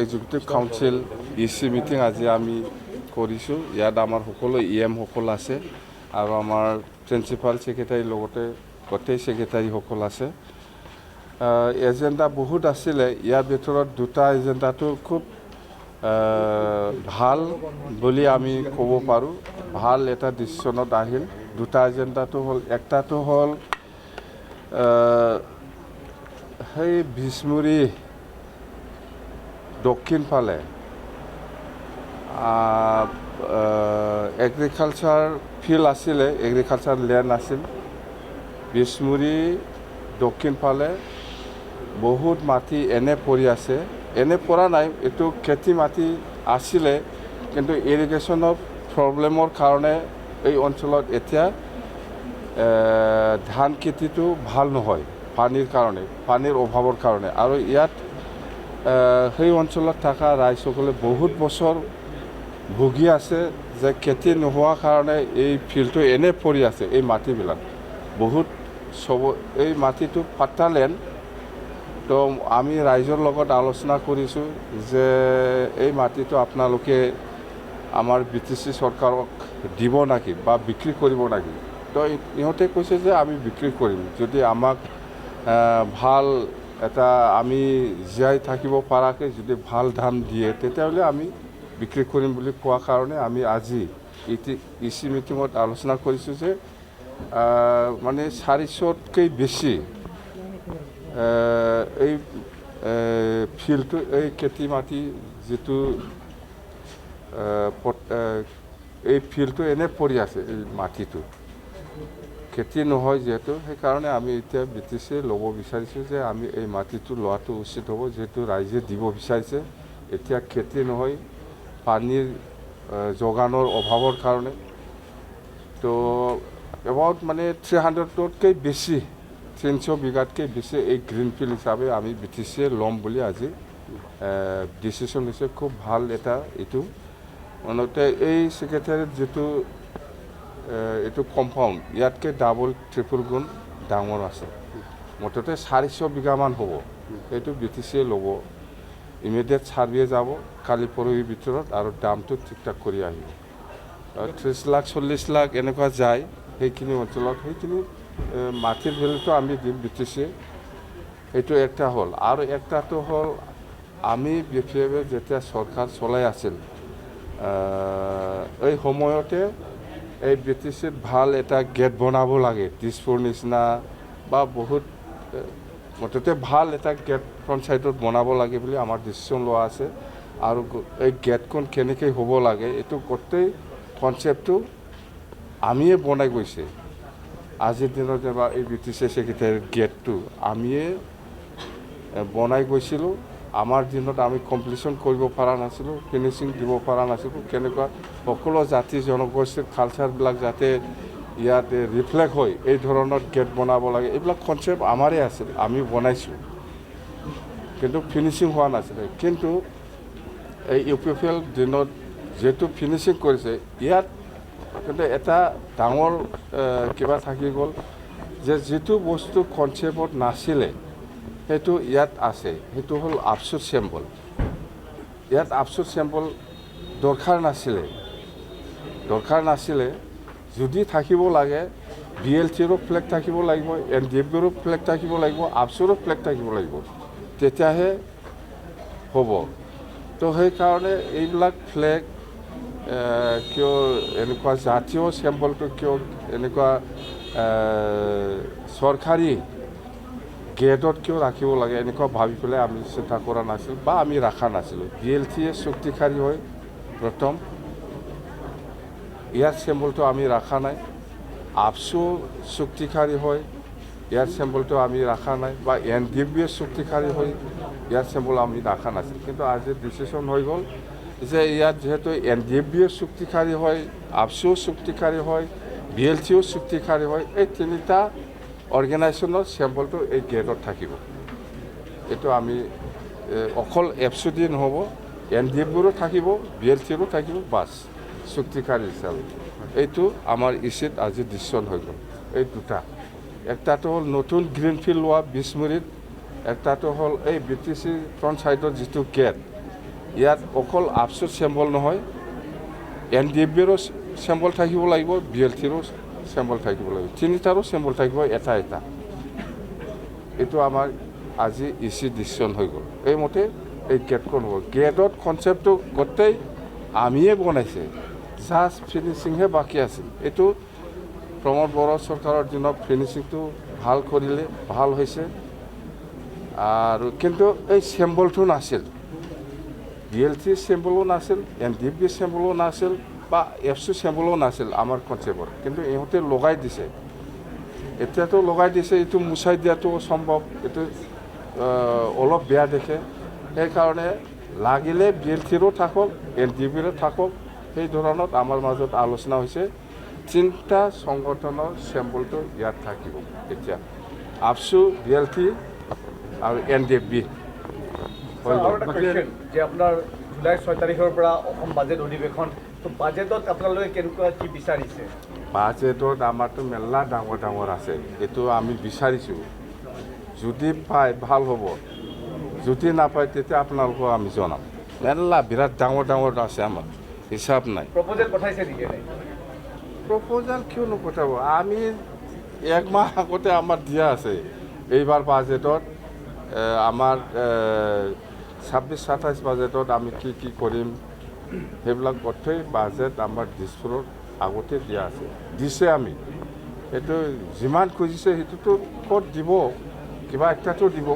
Executive council itchy meeting আজি আমি কৰিছোঁ। ইয়াত আমাৰ সকলো সকল আছে আৰু আমাৰ প্ৰিন্সিপাল ছেক্ৰেটাৰীৰ লগতে গোটেই ছেক্ৰেটাৰীসকল আছে। এজেণ্ডা বহুত আছিলে, ইয়াৰ ভিতৰত দুটা এজেণ্ডাটো খুব ভাল বুলি আমি ক'ব পাৰোঁ। ভাল এটা ডিচিশ্যনত আহিল। দুটা এজেণ্ডাটো হ'ল, একটাটো হ'ল সেই বিষ্ণুৰী দক্ষিণ ফালে এগ্ৰিকালচাৰ ফিল্ড আছিলে, এগ্ৰিকালচাৰ লেণ্ড আছিল। বিষ্ণুৰী দক্ষিণ ফালে বহুত মাটি এনে পৰি আছে, এনে পৰা নাই, এইটো খেতি মাটি আছিলে, কিন্তু ইৰিগেশ্যনৰ প্ৰব্লেমৰ কাৰণে এই অঞ্চলত এতিয়া ধান খেতিটো ভাল নহয়, পানীৰ কাৰণে, পানীৰ অভাৱৰ কাৰণে। আৰু ইয়াত সেই অঞ্চলত থকা ৰাইজসকলে বহুত বছৰ ভুগি আছে যে খেতি নোহোৱাৰ কাৰণে এই ফিল্ডটো এনে পৰি আছে। এই মাটিবিলাক বহুত এই মাটিটো পাট্টা লেণ্ড। তো আমি ৰাইজৰ লগত আলোচনা কৰিছোঁ যে এই মাটিটো আপোনালোকে আমাৰ BTC চৰকাৰক দিব নেকি বা বিক্ৰী কৰিব নেকি। তো ইহঁতে কৈছে যে আমি বিক্ৰী কৰিম, যদি আমাক ভাল এটা আমি জীয়াই থাকিব পৰাকৈ যদি ভাল দাম দিয়ে তেতিয়াহ'লে আমি বিক্ৰী কৰিম বুলি কোৱা কাৰণে আমি আজি ইচি মিটিঙত আলোচনা কৰিছোঁ যে মানে 400তকৈ বেছি এই ফিল্ডটো, এই খেতি মাটি যিটো এই ফিল্ডটো এনে পৰি আছে, এই মাটিটো খেতি নহয় যিহেতু, সেইকাৰণে আমি এতিয়া BTC ল'ব বিচাৰিছোঁ যে আমি এই মাটিটো লোৱাটো উচিত হ'ব, যিহেতু ৰাইজে দিব বিচাৰিছে। এতিয়া খেতি নহয়, পানীৰ যোগানৰ অভাৱৰ কাৰণে। তো এবাউট মানে 300তকৈ বেছি, 300 বিঘাতকৈ বেছি এই গ্ৰীণফিল্ড হিচাপে আমি BTC ল'ম বুলি আজি ডিচিশ্যন হৈছে। খুব ভাল এটা এইটো মনতে এই ছেক্ৰেটাৰীত যিটো এইটো কম্পাউণ্ড ইয়াতকৈ ডাবল ট্ৰিপল গুণ ডাঙৰ আছে, মুঠতে 400 বিঘামান হ'ব। এইটো BTC ল'ব, ইমিডিয়েট ছাৰ্ভে যাব কালি পৰহিৰ ভিতৰত আৰু দামটো ঠিক ঠাক কৰি আহিব। 30 লাখ 40 লাখ এনেকুৱা যায় সেইখিনি অঞ্চলত, সেইখিনি মাটিৰ ভেলুটো আমি দিম BTC। এইটো একটা হ'ল। আৰু একটাটো হ'ল আমি বিশেষভাৱে যেতিয়া চৰকাৰ চলাই আছিল এই সময়তে এই BTCত ভাল এটা গেট বনাব লাগে, দিছপুৰ নিচিনা বা বহুত মুঠতে ভাল এটা গেট পঞ্চায়তত বনাব লাগে বুলি আমাৰ ডিচিশ্যন লোৱা আছে। আৰু এই গেটখন কেনেকৈ হ'ব লাগে এইটো গোটেই কনচেপ্টটো আমিয়ে বনাই গৈছে। আজিৰ দিনত যেনিবা এই BTC ছেক্ৰেটাৰীৰ গেটটো আমিয়ে বনাই গৈছিলোঁ। আমাৰ দিনত আমি কমপ্লিশ্যন কৰিব পৰা নাছিলোঁ, ফিনিচিং দিব পৰা নাছিলোঁ। কেনেকুৱা সকলো জাতি জনগোষ্ঠীৰ কালচাৰবিলাক যাতে ইয়াতে ৰিফ্লেক্ট হয়, এই ধৰণৰ গেট বনাব লাগে, এইবিলাক কনচেপ্ট আমাৰে আছিল, আমি বনাইছোঁ, কিন্তু ফিনিচিং হোৱা নাছিলে। কিন্তু এই UPPL দিনত যিহেতু ফিনিচিং কৰিছে, ইয়াত কিন্তু এটা ডাঙৰ কিবা থাকি গ'ল যে যিটো বস্তু কনচেপ্টত নাছিলে সেইটো ইয়াত আছে, সেইটো হ'ল আফচুচ চেম্বল। ইয়াত আফচুচ চেম্বল দৰকাৰ নাছিলে। যদি থাকিব লাগে BLTৰো ফ্লেগ থাকিব লাগিব, NDFBৰো ফ্লেগ থাকিব লাগিব, আফচুৰো ফ্লেগ থাকিব লাগিব, তেতিয়াহে হ'ব। তো সেইকাৰণে এইবিলাক ফ্লেগ কিয় এনেকুৱা জাতীয় চেম্বলটো কিয় এনেকুৱা চৰকাৰী গেটত কিয় ৰাখিব লাগে এনেকুৱা ভাবি পেলাই আমি চিন্তা কৰা নাছিলোঁ বা আমি ৰখা নাছিলোঁ। BLTয়ে শক্তিশালী হয় প্ৰথম, ইয়াৰ চেম্বলটো আমি ৰখা নাই। আফচু শক্তিশালী হয়, ইয়াৰ চেম্বলটো আমি ৰখা নাই। বা NDFBয়ে শক্তিশালী হয়, ইয়াৰ চেম্বল আমি ৰখা নাছিল। কিন্তু আজি ডিচিশ্যন হৈ গ'ল যে ইয়াত যিহেতু NDFBয়ে শক্তিশালী হয়, আফচুও শক্তিশালী হয়, BLTও শক্তিশালী হয়, এই তিনিটা অৰ্গেনাইজেশ্যনৰ চেম্বলটো এই গেটত থাকিব। এইটো আমি অকল এফচুদি নহ'ব, NDFBৰো থাকিব, BLTৰো থাকিব, বাছ শক্তিশালী হিচাপে। এইটো আমাৰ ইচিত আজি ডিচিশ্যন হৈ গ'ল। এই দুটা, একটাটো হ'ল নতুন গ্ৰীণফিল্ড লোৱা বিষ্ণুৰীত, একটাটো হ'ল এই BTC ফ্ৰণ্ট চাইডৰ যিটো গেট ইয়াত অকল আপছৰ চেম্বল নহয় NDFBৰো চেম্বল থাকিব লাগিব BLTৰো চেম্বল থাকিব লাগিব তিনিটাৰো চেম্বল থাকিব এটা এটা এইটো আমাৰ আজি ইচি ডিচিশ্যন হৈ গ'ল এইমতে এই গেটখন হ'ব গেটত কনচেপ্টটো গোটেই আমিয়ে বনাইছে জাষ্ট ফিনিচিংহে বাকী আছিল এইটো প্ৰমোদ বড়ো চৰকাৰৰ দিনত ফিনিচিংটো ভাল কৰিলে ভাল হৈছে আৰু কিন্তু এই চেম্বলটো নাছিল BLT চেম্বলো নাছিল NDFB চেম্বলো নাছিল বা FC চেম্বলো নাছিল আমাৰ কনচেপ্টত কিন্তু ইহঁতে লগাই দিছে এতিয়াতো লগাই দিছে এইটো মুচাই দিয়াটো সম্ভৱ এইটো অলপ বেয়া দেখে সেইকাৰণে লাগিলে BLTৰো থাকক NDFBৰো থাকক সেই ধৰণত আমাৰ মাজত আলোচনা হৈছে তিনিটা সংগঠনৰ চেম্বলটো ইয়াত থাকিব এতিয়া আপছু BLT আৰু NDFB যে আপোনাৰ জুলাই 6 তাৰিখৰ পৰা অসম বাজেট অধিৱেশন তো বাজেটত আপোনালোকে কেনেকুৱা কি বিচাৰিছে বাজেটত আমাৰতো মেলা ডাঙৰ ডাঙৰ আছে এইটো আমি বিচাৰিছোঁ যদি পায় ভাল হ'ব যদি নাপায় তেতিয়া আপোনালোকক আমি জনাম মেলা বিৰাট ডাঙৰ ডাঙৰ আছে আমাৰ হিচাপ নাই প্ৰপ'জেল পঠাইছে নেকি প্ৰপ'জেল কিয় নপঠাব আমি এক মাহ আগতে আমাৰ দিয়া আছে এইবাৰ বাজেটত আমাৰ 26-27 বাজেটত আমি কি কৰিম সেইবিলাক গোটেই বাজেট আমাৰ দিছপুৰত আগতে দিয়া আছে দিছে আমি এইটো যিমান খুজিছে সেইটোতো ক'ত দিব কিবা একটাতো দিব